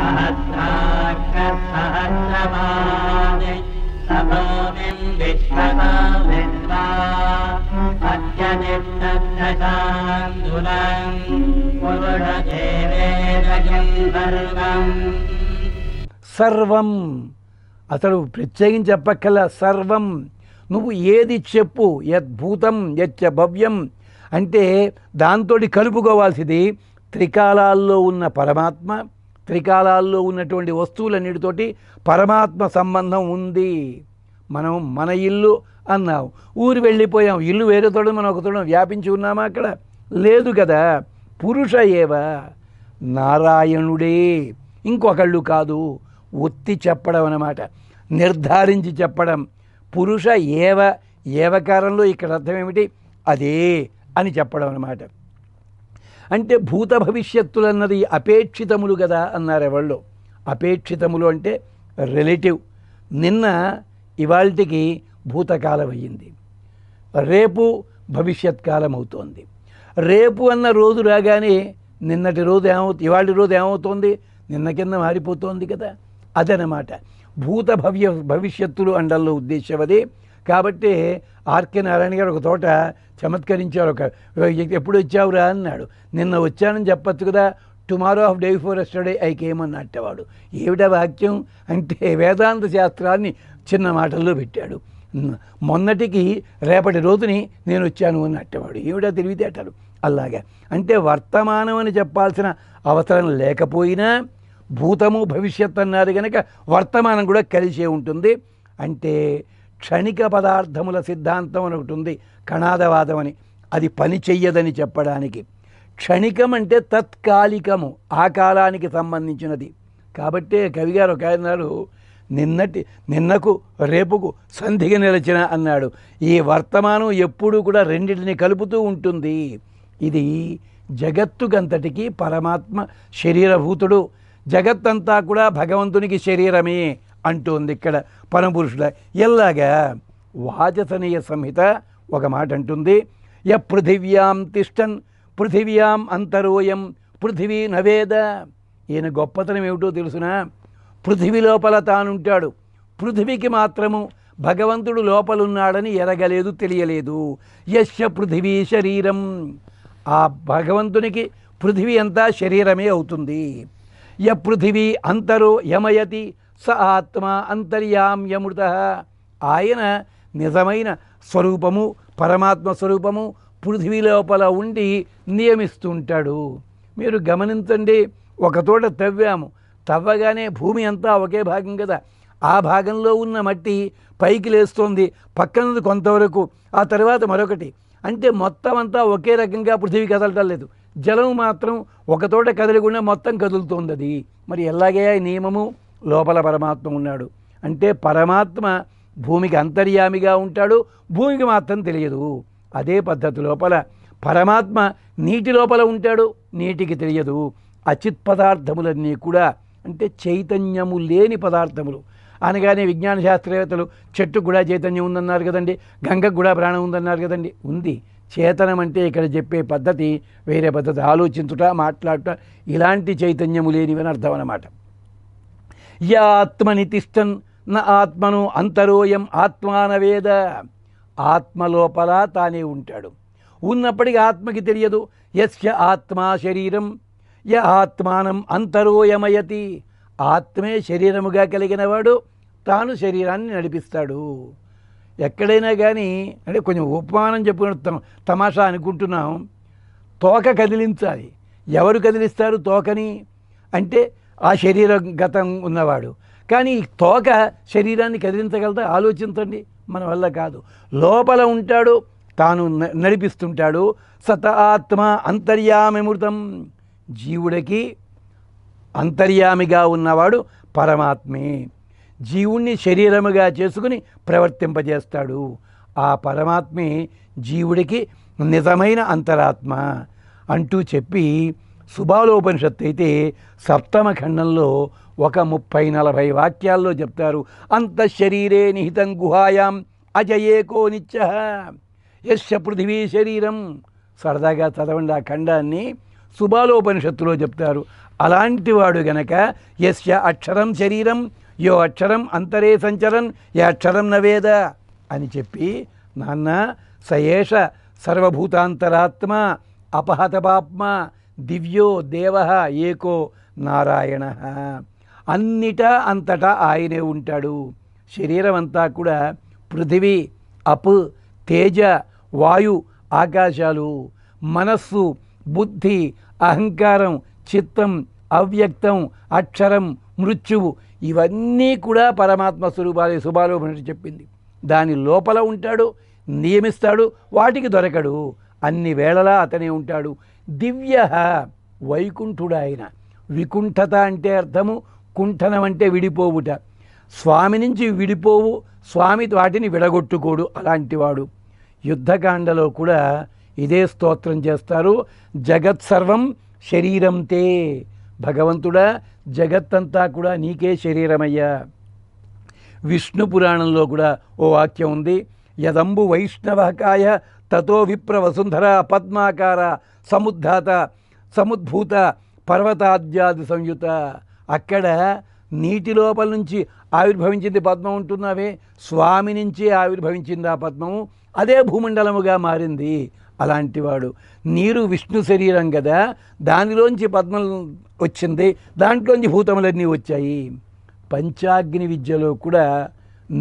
सहस्राक्षसहस्रपादे सभूमिं विश्वतो विश्वा अत्यतिष्ठशान्दुलं पुरुषदेवेदयं सर्वम्. సర్వం అసలు ప్రత్యేకించి చెప్పక్కల సర్వం. నువ్వు ఏది చెప్పు, యద్భూతం యచ్చ భవ్యం అంటే దాంతో కలుపుకోవాల్సింది త్రికాలాల్లో ఉన్న పరమాత్మ, త్రికాలాల్లో ఉన్నటువంటి వస్తువులన్నిటితోటి పరమాత్మ సంబంధం ఉంది. మనం మన ఇల్లు అన్నాం, ఊరు వెళ్ళిపోయాం, ఇల్లు వేరే తోడు మనం ఒక తోడు వ్యాపించి ఉన్నామా? అక్కడ లేదు కదా. పురుష ఏవ, నారాయణుడే, ఇంకొకళ్ళు కాదు. ఒత్తి చెప్పడం అన్నమాట, నిర్ధారించి చెప్పడం. పురుష ఏవ, ఏవకారంలో ఇక్కడ అర్థం ఏమిటి? అదే అని చెప్పడం అన్నమాట. అంటే భూత భవిష్యత్తులు అన్నది అపేక్షితములు కదా అన్నారు ఎవళ్ళు. అపేక్షితములు అంటే రిలేటివ్. నిన్న ఇవాళకి భూతకాలం అయ్యింది, రేపు భవిష్యత్ కాలం అవుతోంది. రేపు అన్న రోజు రాగానే నిన్నటి రోజు ఏమవుతుంది, ఇవాళ రోజు ఏమవుతోంది, నిన్న కింద మారిపోతోంది కదా. అదనమాట భూత భవిష్యత్తులు అండల్లో ఉద్దేశం అది. కాబట్టి ఆర్కే నారాయణ గారు ఒక తోట చమత్కరించారు. ఎప్పుడు వచ్చావురా అన్నాడు. నిన్న వచ్చానని చెప్పచ్చు కదా. Tomorrow of day before yesterday I came అన్నట్టేవాడు. ఏమిటా వాక్యం అంటే వేదాంత శాస్త్రాన్ని చిన్న మాటల్లో పెట్టాడు. మొన్నటికి రేపటి రోజుని నేను వచ్చాను అన్నట్టేవాడు. ఏమిటా తెలివితేటలు. అలాగా అంటే వర్తమానం అని చెప్పాల్సిన అవసరం లేకపోయినా భూతము భవిష్యత్ అన్నారు కనుక వర్తమానం కూడా కలిసే ఉంటుంది. అంటే క్షణిక పదార్థముల సిద్ధాంతం అని ఒకటి ఉంది, కణాదవాదం అని. అది పని చెయ్యదని చెప్పడానికి. క్షణికం అంటే తత్కాలికము, ఆ కాలానికి సంబంధించినది. కాబట్టే కవిగారు ఒక అన్నారు, నిన్నకు రేపుకు సంధిగా నిలచిన అన్నాడు. ఈ వర్తమానం ఎప్పుడూ కూడా రెండింటిని కలుపుతూ ఉంటుంది. ఇది జగత్తుకంతటికి పరమాత్మ శరీరభూతుడు, జగత్తంతా కూడా భగవంతునికి శరీరమే అంటుంది ఇక్కడ పరమపురుషుల. ఎలాగా వాచసనీయ సంహిత ఒక మాట అంటుంది, య పృథివ్యాం తిష్టన్ పృథివ్యాం అంతరోయం పృథివీ నవేద. ఈయన గొప్పతనం ఏమిటో తెలుసునా? పృథివీ లోపల తానుంటాడు, పృథివీకి మాత్రము భగవంతుడు లోపలున్నాడని ఎరగలేదు, తెలియలేదు. యస్య పృథివీ శరీరం, ఆ భగవంతునికి పృథివీ అంతా శరీరమే అవుతుంది. య పృథివీ అంతరో యమయతి స ఆత్మ అంతర్యామ్యమృత. ఆయన నిజమైన స్వరూపము, పరమాత్మ స్వరూపము పృథివీ లోపల ఉండి నియమిస్తుంటాడు. మీరు గమనించండి, ఒక తోట తవ్వాము, తవ్వగానే భూమి అంతా ఒకే భాగం కదా. ఆ భాగంలో ఉన్న మట్టి పైకి లేస్తోంది, పక్కనది కొంతవరకు, ఆ తర్వాత మరొకటి. అంటే మొత్తం అంతా ఒకే రకంగా పృథివీ కదలటం లేదు. జలం మాత్రం ఒక తోట కదలకుండా మొత్తం కదులుతోంది. అది మరి ఎలాగే నియమము? లోపల పరమాత్మ ఉన్నాడు అంటే పరమాత్మ భూమికి అంతర్యామిగా ఉంటాడు, భూమికి మాత్రం తెలియదు. అదే పద్ధతి లోపల పరమాత్మ నీటి లోపల ఉంటాడు, నీటికి తెలియదు. అచిత్ పదార్థములన్నీ కూడా అంటే చైతన్యము లేని పదార్థములు అనగానే విజ్ఞాన శాస్త్రవేత్తలు చెట్టుకు కూడా చైతన్యం ఉందన్నారు కదండి, గంగకు కూడా ప్రాణం ఉందన్నారు కదండి. ఉంది. చేతనం అంటే ఇక్కడ చెప్పే పద్ధతి వేరే పద్ధతి, ఆలోచించుట, మాట్లాడుట, ఇలాంటి చైతన్యము లేనివని అర్థం అన్నమాట. యా ఆత్మని తిష్టన్ న ఆత్మను అంతరోయం ఆత్మానవేద. ఆత్మ లోపల తానే ఉంటాడు, ఉన్నప్పటికీ ఆత్మకి తెలియదు. యస్య ఆత్మా శరీరం య ఆత్మానం అంతరోయమయతి. ఆత్మే శరీరముగా కలిగినవాడు, తాను శరీరాన్ని నడిపిస్తాడు. ఎక్కడైనా కానీ అంటే కొంచెం ఉపమానం చెప్పుకుని తమాషా అనుకుంటున్నాం. తోక కదిలించాలి, ఎవరు కదిలిస్తారు తోకని? అంటే ఆ శరీరగతం ఉన్నవాడు. కానీ తోక శరీరాన్ని కదిలించగలదా? ఆలోచించండి, మన వల్ల కాదు. లోపల ఉంటాడు, తాను నడిపిస్తుంటాడు. సత ఆత్మ అంతర్యామిమృతం. జీవుడికి అంతర్యామిగా ఉన్నవాడు పరమాత్మే. జీవుణ్ణి శరీరముగా చేసుకుని ప్రవర్తింపజేస్తాడు. ఆ పరమాత్మే జీవుడికి నిజమైన అంతరాత్మ అంటూ చెప్పి సుబాలోపనిషత్తు అయితే సప్తమ ఖండంలో ఒక 30-40 వాక్యాల్లో చెప్తారు. అంతఃశరీరే నిహితం గుహాయాం అజయేకో నిత్యః యస్య పృథివీ శరీరం. సరదాగా చదవండి ఆ ఖండాన్ని. సుబాలోపనిషత్తులో చెప్తారు. అలాంటి వాడు గనక యస్య అక్షరం శరీరం యో అక్షరం అంతరే సంచరన్ ఏ అక్షరం నవేద అని చెప్పి, నాన్న సయేష సర్వభూతాంతరాత్మ అపహతపాప్మ దివ్యో దేవ ఏకో నారాయణ, అన్నిటా అంతటా ఆయనే ఉంటాడు. శరీరం అంతా కూడా పృథివీ, అప్, తేజ, వాయు, ఆకాశాలు, మనస్సు, బుద్ధి, అహంకారం, చిత్తం, అవ్యక్తం, అక్షరం, మృత్యువు, ఇవన్నీ కూడా పరమాత్మ స్వరూపాలే సుబాలోపనిషత్తు చెప్పింది. దాని లోపల ఉంటాడు, నియమిస్తాడు, వాటికి దొరకడు, అన్ని వేళలా అతనే ఉంటాడు. దివ్య వైకుంఠుడు ఆయన. వికుంఠత అంటే అర్థము కుంఠనం అంటే విడిపోవుట. స్వామి నుంచి విడిపోవు, స్వామి వాటిని విడగొట్టుకోడు, అలాంటివాడు. యుద్ధకాండలో కూడా ఇదే స్తోత్రం చేస్తారు. జగత్సర్వం శరీరం తే, భగవంతుడా జగత్తంతా కూడా నీకే శరీరమయ్యా. విష్ణు పురాణంలో కూడా ఓ వాక్యం ఉంది, యదంబు వైష్ణవకాయ తతో విప్ర వసుంధర పద్మాకార సముద్ధాత సముద్భూత పర్వతాద్యాది సంయుత. అక్కడ నీటి లోపల నుంచి ఆవిర్భవించింది పద్మం ఉంటున్నావే, స్వామి నుంచి ఆవిర్భవించింది ఆ పద్మము, అదే భూమండలముగా మారింది. అలాంటివాడు. నీరు విష్ణు శరీరం కదా, దానిలోంచి పద్మం వచ్చింది, దాంట్లోంచి భూతములన్నీ వచ్చాయి. పంచాగ్ని విద్యలో కూడా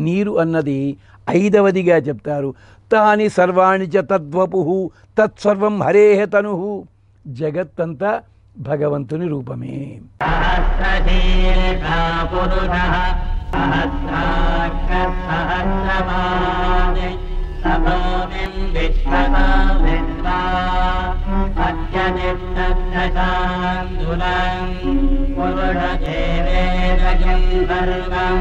నీరు అన్నది 5వదిగా చెప్తారు. తాని సర్వాణి చ తద్వపు తత్సర్వం హరేహ తను. జగత్తంతా భగవంతుని రూపమే. పురుష దేవేదజం సర్వం